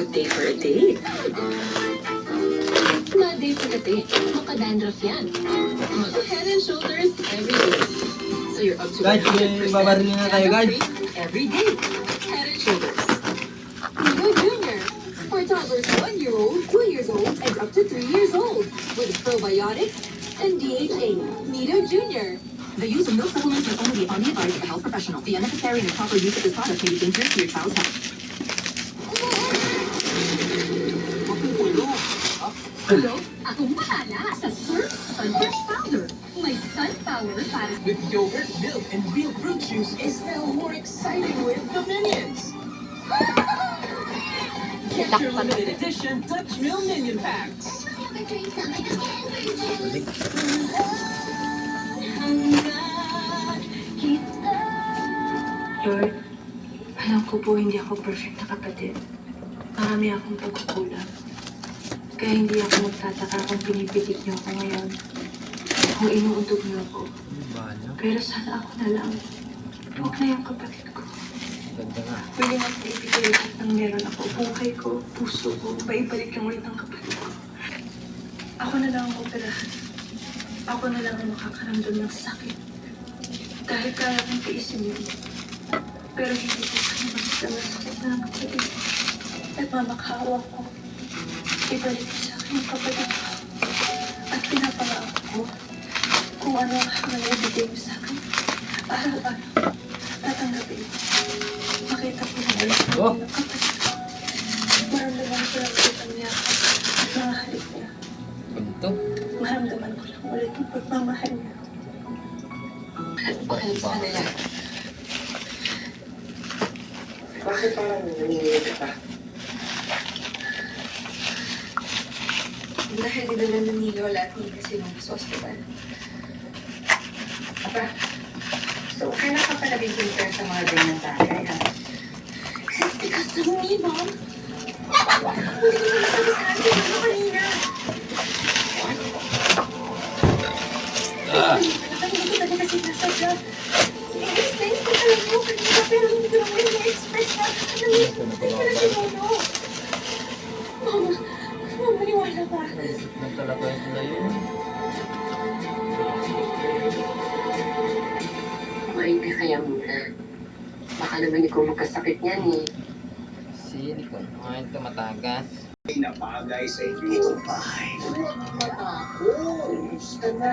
good day for a date. Not day for a date. Makadandruff yan. Head and shoulders every day. So you're up to Guys, 100% babarili na tayo, guys. dandruff-free every day. Head and shoulders. Nido Junior. For toddlers 1 year old, 2 years old, and up to 3 years old. With probiotics and DHA. Nido Junior. The use of milk supplements must only be upon the advice of a health professional. The unnecessary and improper use of this product may be dangerous to your child's health. Hello? Akong bahala sa Surf Sunfresh Powder. May sunflower para With yogurt, milk, and real fruit juice is now more exciting with the Minions. Get your limited edition Dutch Mill Minion Packs. Lord, alam ko po hindi ako perfect na kapatid. Marami akong pagkukulang. Kaya hindi ako magtataka kung pinipitik niyo ako ngayon. Kung inuuntog niyo ako. Pero sana ako na lang. Huwag na yung kapatid ko. Ganda nga. Willing ako ibigay lahat ng meron ako. Buhay ko, puso ko, maibalik yung ulit ng kapatid ko. Ako na lang ang operahan. Ako na lang ang makakaramdam ng sakit. Dahil kaya kong tiisin yun. Pero hindi ko kaya magdala ng sakit na ng kapatid ko. Nagmamakaawa ko. Ibalik ko sa akin yung kapatid ko. At pinapangako ko kung ano ang hangal na ibigay mo sa akin. Araw-araw, tatanggapin ko. Makita ko na alam ko ng kapatid ko. Maramdaman ko lang ulit ang yakap at mga halik niya. Ganito. Maramdaman ko lang ulit ang pagmamahal niya. pakialam sa kanila. Bakit parang nanginginig ka pa? Dahil dinala na ni Lola at Nina sila sa ospital. Aba, so kailan ka pala bibigyan sa mga ganyan bagay, ha? It's because of me, Mom. Hindi ko nasabi sa akin ano kanina. Hindi ko talaga sinasadya. I-explain ko talaga yung kanina pero hindi ko naman i-express na nangyayari ko na si Lolo. Mama, maniwala ka. Na talaga ito na yun. Kumain ka kaya muna. Baka naman ikaw magkasakit niyan eh. Kasi hindi ko kumain ito matagas. Na bagay sa inyo itong bahay. Huwag matakot. Gusto na.